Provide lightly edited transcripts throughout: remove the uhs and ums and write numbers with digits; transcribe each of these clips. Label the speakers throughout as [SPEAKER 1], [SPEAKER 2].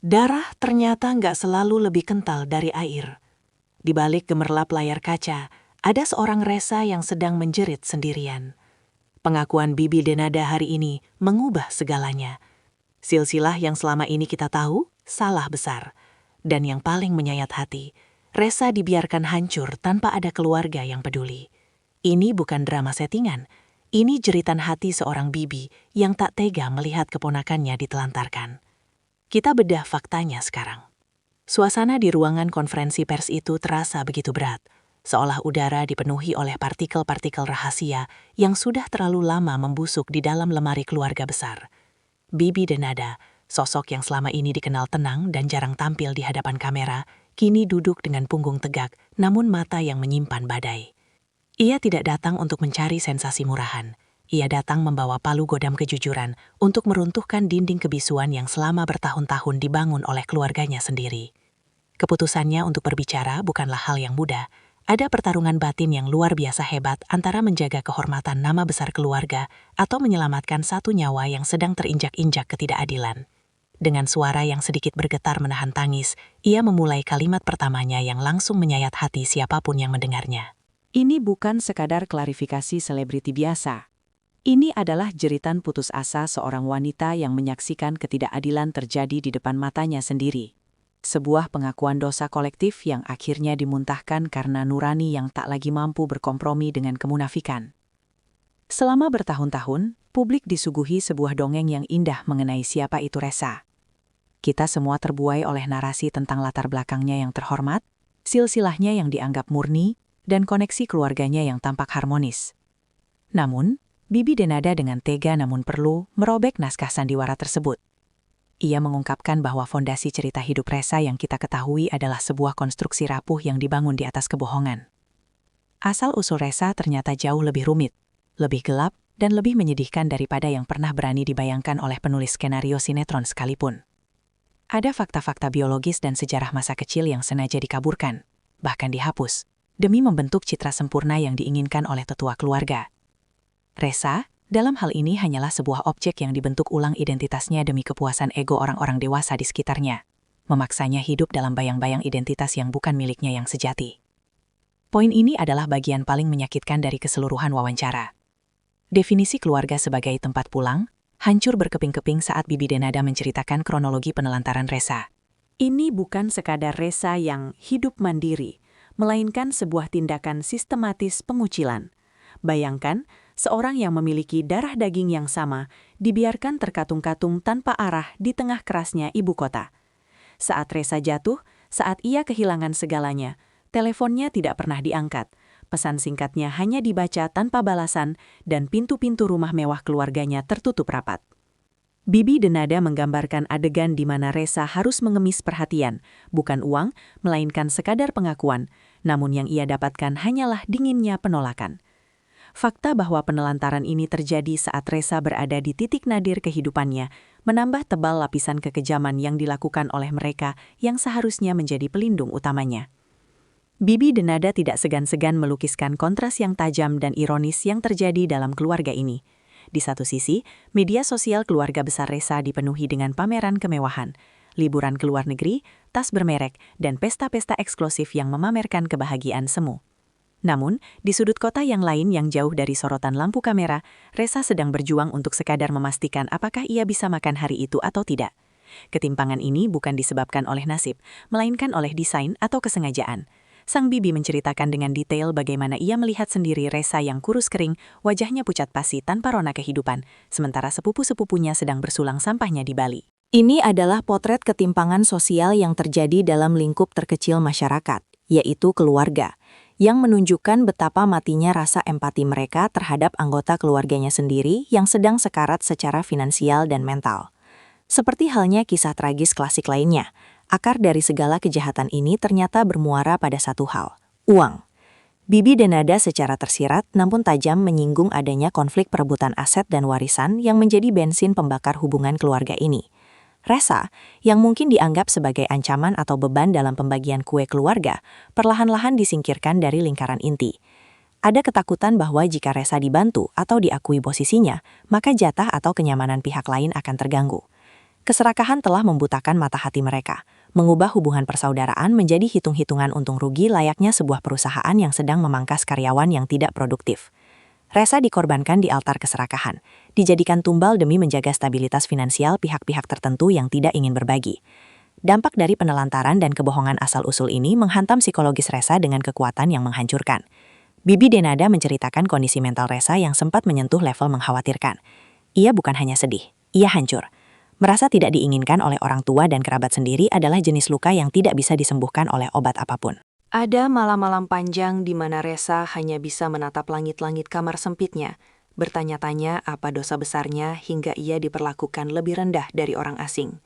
[SPEAKER 1] Darah ternyata nggak selalu lebih kental dari air. Di balik gemerlap layar kaca, ada seorang Resa yang sedang menjerit sendirian. Pengakuan Bibi Denada hari ini mengubah segalanya. Silsilah yang selama ini kita tahu, salah besar. Dan yang paling menyayat hati, Resa dibiarkan hancur tanpa ada keluarga yang peduli. Ini bukan drama settingan, ini jeritan hati seorang bibi yang tak tega melihat keponakannya ditelantarkan. Kita bedah faktanya sekarang. Suasana di ruangan konferensi pers itu terasa begitu berat, seolah udara dipenuhi oleh partikel-partikel rahasia yang sudah terlalu lama membusuk di dalam lemari keluarga besar. Bibi Denada, sosok yang selama ini dikenal tenang dan jarang tampil di hadapan kamera, kini duduk dengan punggung tegak namun mata yang menyimpan badai. Ia tidak datang untuk mencari sensasi murahan. Ia datang membawa palu godam kejujuran untuk meruntuhkan dinding kebisuan yang selama bertahun-tahun dibangun oleh keluarganya sendiri. Keputusannya untuk berbicara bukanlah hal yang mudah. Ada pertarungan batin yang luar biasa hebat antara menjaga kehormatan nama besar keluarga atau menyelamatkan satu nyawa yang sedang terinjak-injak ketidakadilan. Dengan suara yang sedikit bergetar menahan tangis, ia memulai kalimat pertamanya yang langsung menyayat hati siapapun yang mendengarnya.
[SPEAKER 2] Ini bukan sekadar klarifikasi selebriti biasa. Ini adalah jeritan putus asa seorang wanita yang menyaksikan ketidakadilan terjadi di depan matanya sendiri. Sebuah pengakuan dosa kolektif yang akhirnya dimuntahkan karena nurani yang tak lagi mampu berkompromi dengan kemunafikan. Selama bertahun-tahun, publik disuguhi sebuah dongeng yang indah mengenai siapa itu Resa. Kita semua terbuai oleh narasi tentang latar belakangnya yang terhormat, silsilahnya yang dianggap murni, dan koneksi keluarganya yang tampak harmonis. Namun, Bibi Denada dengan tega namun perlu merobek naskah sandiwara tersebut. Ia mengungkapkan bahwa fondasi cerita hidup Resa yang kita ketahui adalah sebuah konstruksi rapuh yang dibangun di atas kebohongan. Asal-usul Resa ternyata jauh lebih rumit, lebih gelap, dan lebih menyedihkan daripada yang pernah berani dibayangkan oleh penulis skenario sinetron sekalipun. Ada fakta-fakta biologis dan sejarah masa kecil yang sengaja dikaburkan, bahkan dihapus, demi membentuk citra sempurna yang diinginkan oleh tetua keluarga. Resa, dalam hal ini hanyalah sebuah objek yang dibentuk ulang identitasnya demi kepuasan ego orang-orang dewasa di sekitarnya, memaksanya hidup dalam bayang-bayang identitas yang bukan miliknya yang sejati. Poin ini adalah bagian paling menyakitkan dari keseluruhan wawancara. Definisi keluarga sebagai tempat pulang, hancur berkeping-keping saat Bibi Denada menceritakan kronologi penelantaran Resa. Ini bukan sekadar Resa yang hidup mandiri, melainkan sebuah tindakan sistematis pengucilan. Bayangkan, seorang yang memiliki darah daging yang sama dibiarkan terkatung-katung tanpa arah di tengah kerasnya ibu kota. Saat Resa jatuh, saat ia kehilangan segalanya, teleponnya tidak pernah diangkat, pesan singkatnya hanya dibaca tanpa balasan, dan pintu-pintu rumah mewah keluarganya tertutup rapat. Bibi Denada menggambarkan adegan di mana Resa harus mengemis perhatian, bukan uang, melainkan sekadar pengakuan, namun yang ia dapatkan hanyalah dinginnya penolakan. Fakta bahwa penelantaran ini terjadi saat Resa berada di titik nadir kehidupannya, menambah tebal lapisan kekejaman yang dilakukan oleh mereka yang seharusnya menjadi pelindung utamanya. Bibi Denada tidak segan-segan melukiskan kontras yang tajam dan ironis yang terjadi dalam keluarga ini. Di satu sisi, media sosial keluarga besar Resa dipenuhi dengan pameran kemewahan, liburan ke luar negeri, tas bermerek, dan pesta-pesta eksklusif yang memamerkan kebahagiaan semu. Namun, di sudut kota yang lain yang jauh dari sorotan lampu kamera, Resa sedang berjuang untuk sekadar memastikan apakah ia bisa makan hari itu atau tidak. Ketimpangan ini bukan disebabkan oleh nasib, melainkan oleh desain atau kesengajaan. Sang bibi menceritakan dengan detail bagaimana ia melihat sendiri Resa yang kurus kering, wajahnya pucat pasi tanpa rona kehidupan, sementara sepupu-sepupunya sedang bersulang sampahnya di Bali. Ini adalah potret ketimpangan sosial yang terjadi dalam lingkup terkecil masyarakat, yaitu keluarga, yang menunjukkan betapa matinya rasa empati mereka terhadap anggota keluarganya sendiri yang sedang sekarat secara finansial dan mental. Seperti halnya kisah tragis klasik lainnya, akar dari segala kejahatan ini ternyata bermuara pada satu hal, uang. Bibi Denada secara tersirat namun tajam menyinggung adanya konflik perebutan aset dan warisan yang menjadi bensin pembakar hubungan keluarga ini. Resa, yang mungkin dianggap sebagai ancaman atau beban dalam pembagian kue keluarga, perlahan-lahan disingkirkan dari lingkaran inti. Ada ketakutan bahwa jika Resa dibantu atau diakui posisinya, maka jatah atau kenyamanan pihak lain akan terganggu.
[SPEAKER 3] Keserakahan telah membutakan mata hati mereka, mengubah hubungan persaudaraan menjadi hitung-hitungan untung rugi layaknya sebuah perusahaan yang sedang memangkas karyawan yang tidak produktif. Resa dikorbankan di altar keserakahan, dijadikan tumbal demi menjaga stabilitas finansial pihak-pihak tertentu yang tidak ingin berbagi. Dampak dari penelantaran dan kebohongan asal-usul ini menghantam psikologis Resa dengan kekuatan yang menghancurkan. Bibi Denada menceritakan kondisi mental Resa yang sempat menyentuh level mengkhawatirkan. Ia bukan hanya sedih, ia hancur. Merasa tidak diinginkan oleh orang tua dan kerabat sendiri adalah jenis luka yang tidak bisa disembuhkan oleh obat apapun.
[SPEAKER 1] Ada malam-malam panjang di mana Resa hanya bisa menatap langit-langit kamar sempitnya, bertanya-tanya apa dosa besarnya hingga ia diperlakukan lebih rendah dari orang asing.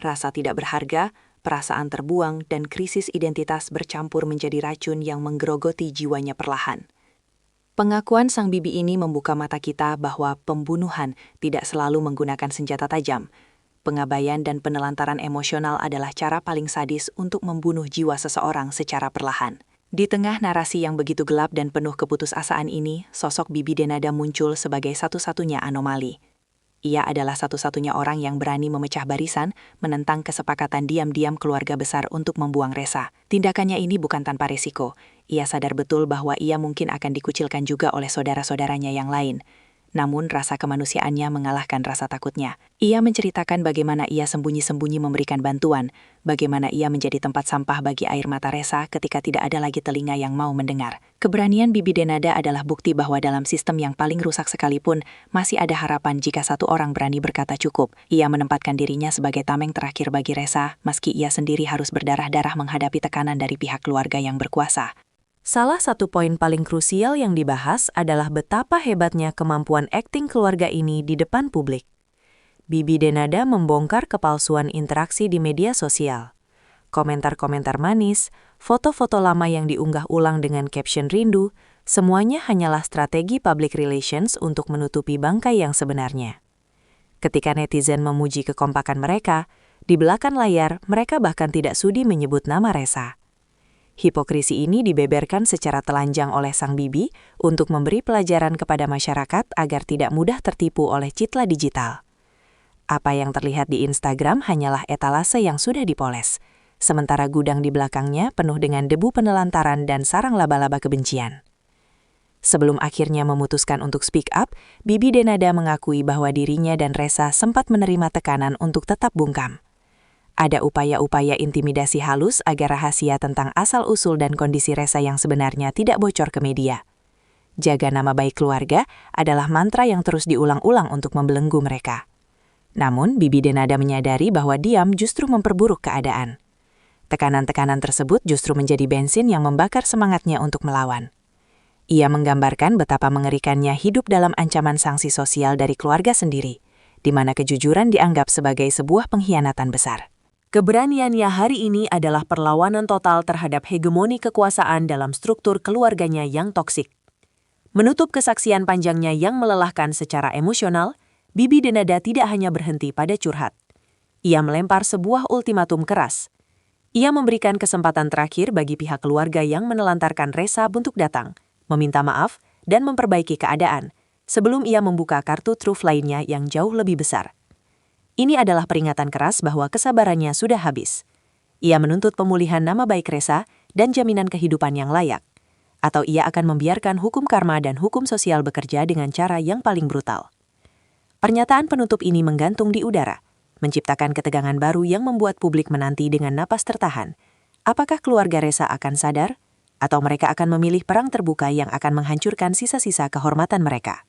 [SPEAKER 1] Rasa tidak berharga, perasaan terbuang, dan krisis identitas bercampur menjadi racun yang menggerogoti jiwanya perlahan. Pengakuan sang bibi ini membuka mata kita bahwa pembunuhan tidak selalu menggunakan senjata tajam. Pengabaian dan penelantaran emosional adalah cara paling sadis untuk membunuh jiwa seseorang secara perlahan. Di tengah narasi yang begitu gelap dan penuh keputusasaan ini, sosok Bibi Denada muncul sebagai satu-satunya anomali. Ia adalah satu-satunya orang yang berani memecah barisan, menentang kesepakatan diam-diam keluarga besar untuk membuang Resa. Tindakannya ini bukan tanpa risiko. Ia sadar betul bahwa ia mungkin akan dikucilkan juga oleh saudara-saudaranya yang lain. Namun rasa kemanusiaannya mengalahkan rasa takutnya. Ia menceritakan bagaimana ia sembunyi-sembunyi memberikan bantuan, bagaimana ia menjadi tempat sampah bagi air mata Resa ketika tidak ada lagi telinga yang mau mendengar. Keberanian Bibi Denada adalah bukti bahwa dalam sistem yang paling rusak sekalipun, masih ada harapan jika satu orang berani berkata cukup. Ia menempatkan dirinya sebagai tameng terakhir bagi Resa, meski ia sendiri harus berdarah-darah menghadapi tekanan dari pihak keluarga yang berkuasa.
[SPEAKER 3] Salah satu poin paling krusial yang dibahas adalah betapa hebatnya kemampuan akting keluarga ini di depan publik. Bibi Denada membongkar kepalsuan interaksi di media sosial. Komentar-komentar manis, foto-foto lama yang diunggah ulang dengan caption rindu, semuanya hanyalah strategi public relations untuk menutupi bangkai yang sebenarnya. Ketika netizen memuji kekompakan mereka, di belakang layar mereka bahkan tidak sudi menyebut nama Resa. Hipokrisi ini dibeberkan secara telanjang oleh sang bibi untuk memberi pelajaran kepada masyarakat agar tidak mudah tertipu oleh citra digital. Apa yang terlihat di Instagram hanyalah etalase yang sudah dipoles, sementara gudang di belakangnya penuh dengan debu penelantaran dan sarang laba-laba kebencian. Sebelum akhirnya memutuskan untuk speak up, Bibi Denada mengakui bahwa dirinya dan Resa sempat menerima tekanan untuk tetap bungkam. Ada upaya-upaya intimidasi halus agar rahasia tentang asal-usul dan kondisi Resa yang sebenarnya tidak bocor ke media. Jaga nama baik keluarga adalah mantra yang terus diulang-ulang untuk membelenggu mereka. Namun, Bibi Denada menyadari bahwa diam justru memperburuk keadaan. Tekanan-tekanan tersebut justru menjadi bensin yang membakar semangatnya untuk melawan. Ia menggambarkan betapa mengerikannya hidup dalam ancaman sanksi sosial dari keluarga sendiri, di mana kejujuran dianggap sebagai sebuah pengkhianatan besar. Keberaniannya hari ini adalah perlawanan total terhadap hegemoni kekuasaan dalam struktur keluarganya yang toksik. Menutup kesaksian panjangnya yang melelahkan secara emosional, Bibi Denada tidak hanya berhenti pada curhat. Ia melempar sebuah ultimatum keras. Ia memberikan kesempatan terakhir bagi pihak keluarga yang menelantarkan Resa untuk datang, meminta maaf, dan memperbaiki keadaan, sebelum ia membuka kartu truf lainnya yang jauh lebih besar. Ini adalah peringatan keras bahwa kesabarannya sudah habis. Ia menuntut pemulihan nama baik Resa dan jaminan kehidupan yang layak. Atau ia akan membiarkan hukum karma dan hukum sosial bekerja dengan cara yang paling brutal. Pernyataan penutup ini menggantung di udara, menciptakan ketegangan baru yang membuat publik menanti dengan napas tertahan. Apakah keluarga Resa akan sadar? Atau mereka akan memilih perang terbuka yang akan menghancurkan sisa-sisa kehormatan mereka?